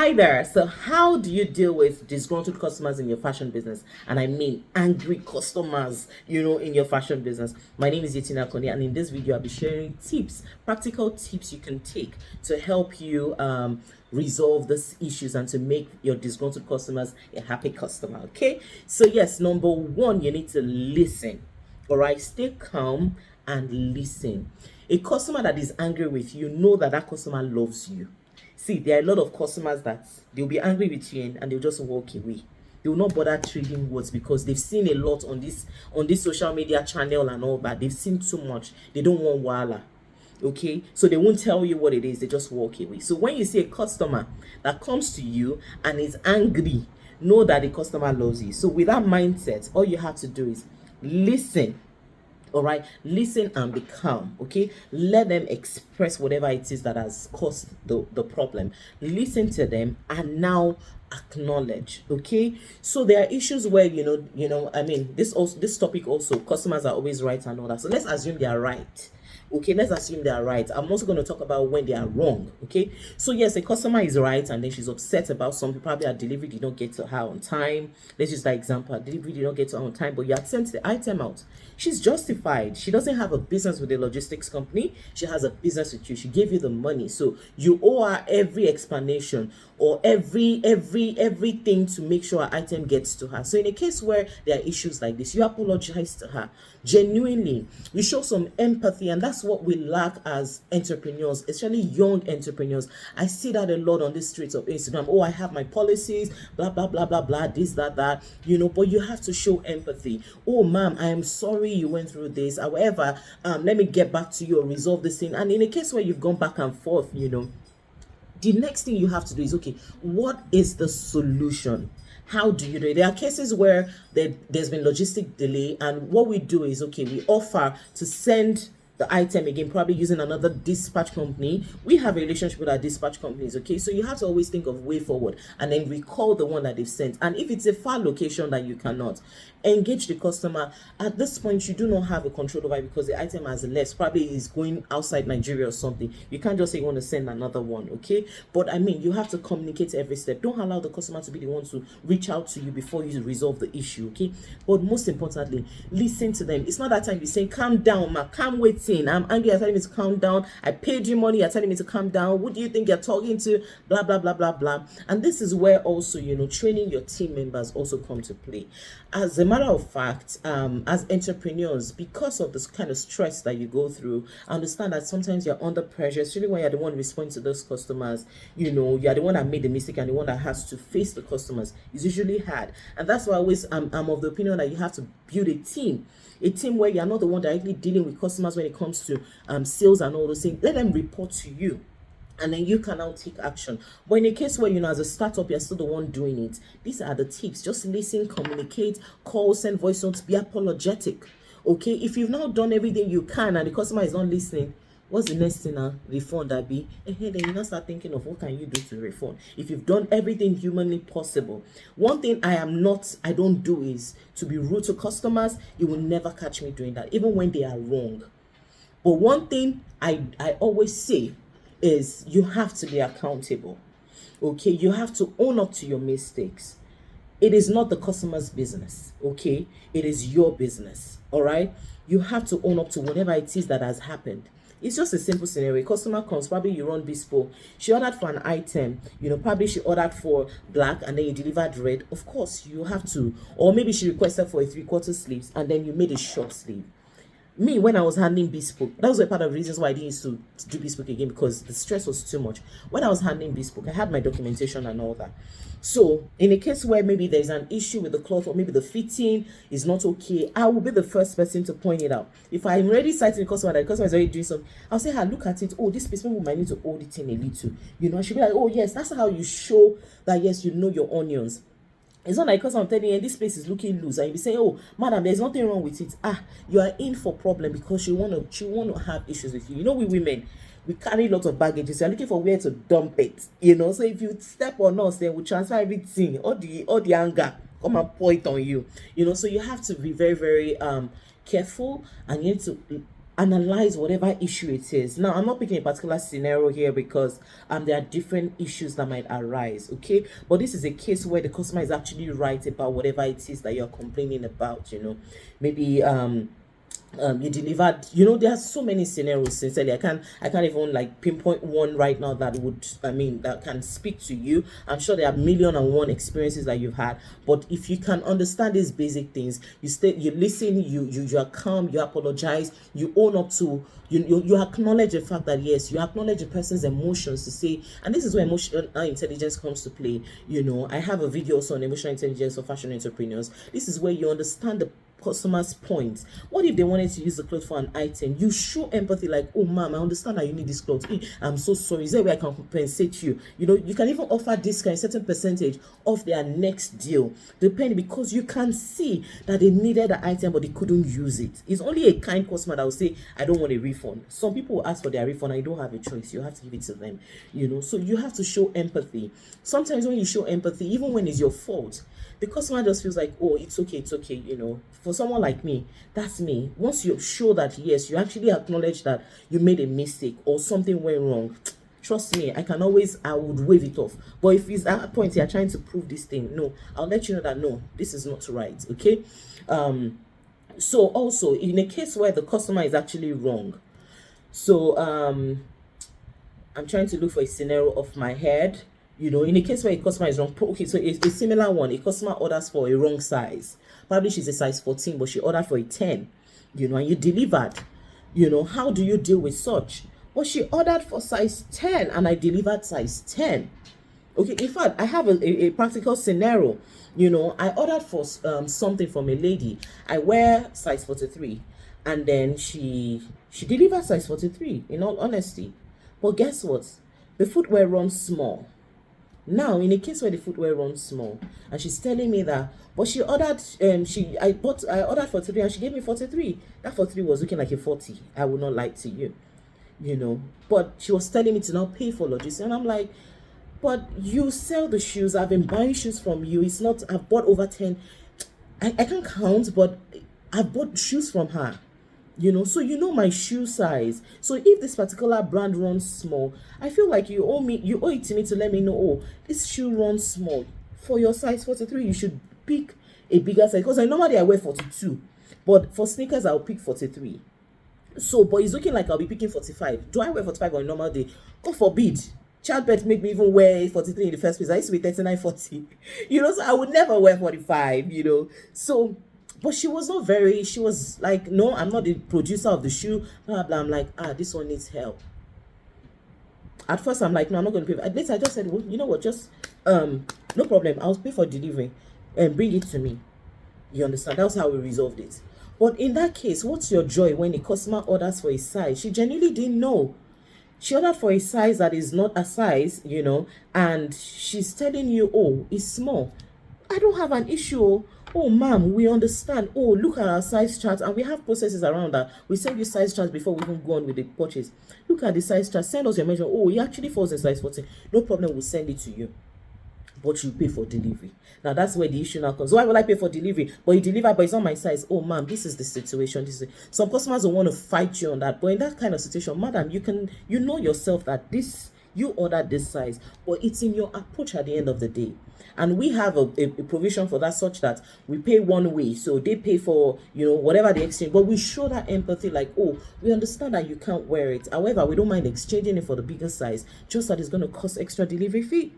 Hi there. So, how do you deal with disgruntled customers in your fashion business? And I mean angry customers, in your fashion business. My name is Yetina Konde, and in this video, I'll be sharing tips, practical tips you can take to help you resolve these issues and to make your disgruntled customers a happy customer. Okay. So, yes, number one, you need to listen. All right. Stay calm and listen. A customer that is angry with you, know that that customer loves you. See, there are a lot of customers that they'll be angry with you and they'll just walk away. They will not bother trading words because they've seen a lot on this social media channel and all that. They've seen too much. They don't want wala. Okay, so they won't tell you what it is, they just walk away. So when you see a customer that comes to you and is angry, know that the customer loves you. So with that mindset, all you have to do is listen. All right, listen and be calm. Okay, let them express whatever it is that has caused the problem. Listen to them and now acknowledge. Okay, so there are issues where I mean, this topic also, customers are always right and all that. So let's assume they are right. Okay, let's assume they are right. I'm also going to talk about when they are wrong. Okay, so yes, a customer is right and then she's upset about something. Probably a delivery did not get to her on time. Let's use that example. A delivery did not get to her on time, but you had sent the item out. She's justified. She doesn't have a business with a logistics company. She has a business with you. She gave you the money, so you owe her every explanation or everything to make sure her item gets to her. So in a case where there are issues like this, you apologize to her genuinely. You show some empathy, and that's what we lack as entrepreneurs, especially young entrepreneurs. I see that a lot on the streets of Instagram. Oh, I have my policies, blah blah blah blah blah, this that, but you have to show empathy. Oh, ma'am, I am sorry you went through this. However, let me get back to you or resolve this thing. And in a case where you've gone back and forth, the next thing you have to do is, okay, what is the solution? How do you do it? There are cases where there's been logistic delay, and what we do is, okay, we offer to send the item again, probably using another dispatch company. We have a relationship with our dispatch companies. Okay, so you have to always think of way forward and then recall the one that they've sent. And if it's a far location that you cannot, engage the customer. At this point, you do not have a control over it because the item has left, probably is going outside Nigeria or something. You can't just say you want to send another one. Okay, but I mean, you have to communicate every step. Don't allow the customer to be the one to reach out to you before you resolve the issue. Okay, but most importantly, listen to them. It's not that time you say, calm down, ma, calm, waiting, I'm angry, you're telling me to calm down, I paid you money, you're telling me to calm down, who do you think you're talking to, blah blah blah blah blah. And this is where also, training your team members also come to play. As a matter of fact, as entrepreneurs, because of this kind of stress that you go through, understand that sometimes you're under pressure, especially when you're the one responding to those customers. You're the one that made the mistake and the one that has to face the customers. It's usually hard, and that's why I always I'm of the opinion that you have to build a team where you're not the one directly dealing with customers when it comes to sales and all those things. Let them report to you, and then you can now take action. But in a case where, as a startup, you're still the one doing it, these are the tips. Just listen, communicate, call, send voice notes, be apologetic. Okay, if you've now done everything you can and the customer is not listening, what's the next thing now? Refund that be? And then you now start thinking of what can you do to refund. If you've done everything humanly possible. One thing I don't do is to be rude to customers. You will never catch me doing that, even when they are wrong. But one thing I always say is you have to be accountable. Okay, you have to own up to your mistakes. It is not the customer's business. Okay, it is your business. All right, you have to own up to whatever it is that has happened. It's just a simple scenario. A customer comes, probably you run bespoke. She ordered for an item, probably she ordered for black and then you delivered red. Of course, you have to, or maybe she requested for a 3/4 sleeves and then you made a short sleeve. Me, when I was handling bespoke, that was a part of the reasons why I didn't used to do bespoke again, because the stress was too much. When I was handling bespoke, I had my documentation and all that. So in a case where maybe there's an issue with the cloth or maybe the fitting is not okay, I will be the first person to point it out. If I'm already citing the customer, that the customer is already doing something, I'll say, look at it. Oh, this piece, maybe we might need to hold it in a little. I should be like, oh yes, that's how you show that yes, you know your onions. It's not like because I'm telling you this place is looking loose and you be saying, oh madam, there's nothing wrong with it. You are in for problem because she want to have issues with you. We women, we carry a lot of baggage. So you're looking for where to dump it. So if you step on us, then we transfer everything, all the anger, come and pour it on you. So you have to be very, very careful, and you need to analyze whatever issue it is. Now, I'm not picking a particular scenario here because there are different issues that might arise, okay? But this is a case where the customer is actually right about whatever it is that you're complaining about, maybe you delivered, there are so many scenarios. Sincerely, I can't even like pinpoint one right now that that can speak to you. I'm sure there are million and one experiences that you've had, but if you can understand these basic things, you listen, you are calm, you apologize, you own up to, you acknowledge the fact that yes, you acknowledge the person's emotions to say, and this is where emotional intelligence comes to play. I have a video also on emotional intelligence for fashion entrepreneurs. This is where you understand the customer's point. What if they wanted to use the clothes for an item? You show empathy, like, oh ma'am, I understand that you need this clothes. I'm so sorry, is there a way I can compensate you? You can even offer discount, a certain percentage of their next deal, depending, because you can see that they needed the item but they couldn't use it. It's only a kind customer that will say, I don't want a refund. Some people will ask for their refund and you don't have a choice, you have to give it to them. So you have to show empathy. Sometimes when you show empathy, even when it's your fault, the customer just feels like, oh, it's okay. For someone like me, that's me. Once you show that, yes, you actually acknowledge that you made a mistake or something went wrong, trust me, I would wave it off. But if it's at a point you're trying to prove this thing, no, I'll let you know that, no, this is not right, okay? So also, in a case where the customer is actually wrong, so I'm trying to look for a scenario off my head. In a case where a customer is wrong, okay, so it's a similar one. A customer orders for a wrong size. Probably she's a size 14, but she ordered for a 10, and you delivered. How do you deal with such? Well, she ordered for size 10 and I delivered size 10. Okay, in fact, I have a practical scenario. I ordered for something from a lady. I wear size 43, and then she delivered size 43, in all honesty. But guess what? The footwear runs small. Now, in a case where the footwear runs small, and she's telling me that, but she ordered, I ordered 43 and she gave me 43. That 43 was looking like a 40. I would not lie to you, But she was telling me to now pay for logistics, and I'm like, but you sell the shoes. I've been buying shoes from you. It's not, I've bought over 10. I can't count, but I've bought shoes from her. So my shoe size. So if this particular brand runs small, I feel like you owe it to me to let me know, oh, this shoe runs small. For your size 43, you should pick a bigger size, because normally I wear 42, but for sneakers I'll pick 43. So, but it's looking like I'll be picking 45. Do I wear 45 on a normal day? God forbid. Childbirth made me even wear 43 in the first place. I used to be 39, 40. So I would never wear 45, So, but she was like, no, I'm not the producer of the shoe, blah, blah. I'm like, this one needs help. At first, I'm like, no, I'm not going to pay. At least I just said, well, you know what, just, no problem. I'll pay for delivery and bring it to me. You understand? That's how we resolved it. But in that case, what's your joy when a customer orders for a size she genuinely didn't know? She ordered for a size that is not a size, and she's telling you, oh, it's small. I don't have an issue. Oh, ma'am, we understand. Oh, look at our size chart, and we have processes around that. We send you size charts before we even go on with the purchase. Look at the size chart. Send us your measure. Oh, it actually falls in size 14. No problem, we'll send it to you. But you pay for delivery. Now, that's where the issue now comes. Why will I pay for delivery? But you deliver, but it's not my size. Oh, ma'am, this is the situation. Some customers don't want to fight you on that. But in that kind of situation, madam, you know yourself that you ordered this size, but it's in your approach at the end of the day. And we have a provision for that, such that we pay one way. So they pay for, whatever the exchange. But we show that empathy, like, oh, we understand that you can't wear it. However, we don't mind exchanging it for the bigger size, just that it's going to cost extra delivery fee.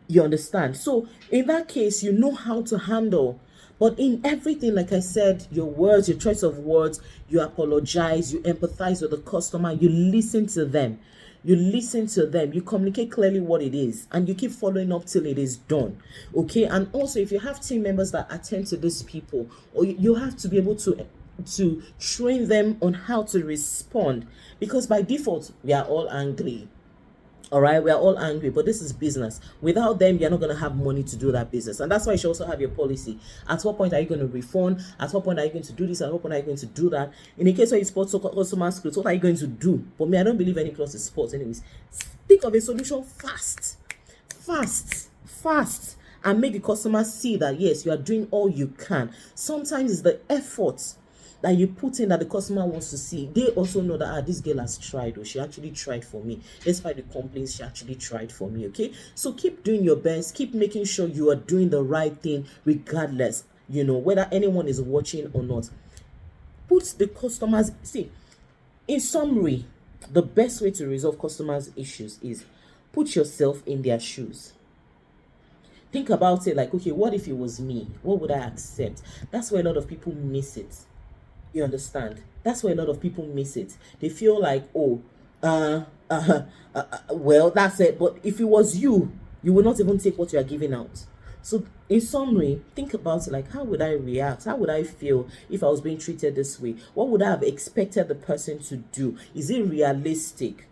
You understand? So in that case, you know how to handle. But in everything, like I said, your words, your choice of words, you apologize, you empathize with the customer, you listen to them. You communicate clearly what it is, and you keep following up till it is done. Okay. And also, if you have team members that attend to these people, or you have to be able to train them on how to respond, because by default we are all angry. All right, we are all angry, but this is business. Without them, you're not going to have money to do that business. And that's why you should also have your policy. At what point are you going to refund? At what point are you going to do this? At what point are you going to do that? In the case where you spot customers' clothes, what are you going to do? But me, I don't believe any clothes is sport. Anyways, think of a solution fast, and make the customer see that, yes, you are doing all you can. Sometimes it's the effort that you put in that the customer wants to see, they also know that this girl has tried, or she actually tried for me. Despite the complaints, she actually tried for me. Okay, so keep doing your best, keep making sure you are doing the right thing regardless, whether anyone is watching or not. Put the customers, see, in summary, the best way to resolve customers' issues is put yourself in their shoes. Think about it like, okay, what if it was me? What would I accept? That's where a lot of people miss it. You understand? That's where a lot of people miss it. They feel like, oh, well, that's it. But if it was you, you will not even take what you are giving out. So, in summary, think about it like, how would I react? How would I feel if I was being treated this way? What would I have expected the person to do? Is it realistic?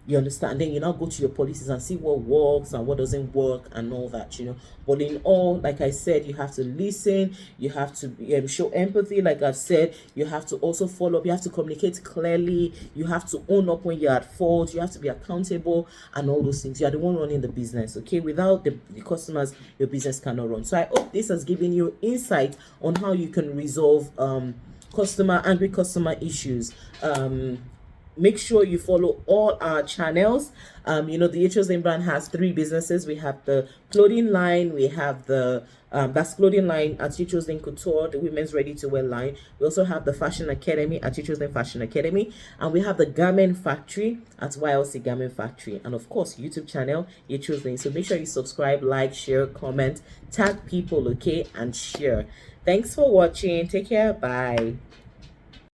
You understand? Then you now go to your policies and see what works and what doesn't work and all that, But in all, like I said, you have to listen, you have to show empathy, like I've said, you have to also follow up, you have to communicate clearly, you have to own up when you're at fault, you have to be accountable and all those things. You are the one running the business, okay? Without the customers, your business cannot run. So I hope this has given you insight on how you can resolve angry customer issues. Make sure you follow all our channels. The H.O.'s Name brand has 3 businesses. We have the clothing line, we have the that's clothing line at H.O.'s Name Couture, the women's ready-to-wear line. We also have the Fashion Academy at H.O.'s Name Fashion Academy, and we have the Garment Factory at YLC Garment Factory, and of course YouTube channel H.O.'s Name. So make sure you subscribe, like, share, comment, tag people, okay, and share. Thanks for watching. Take care. Bye.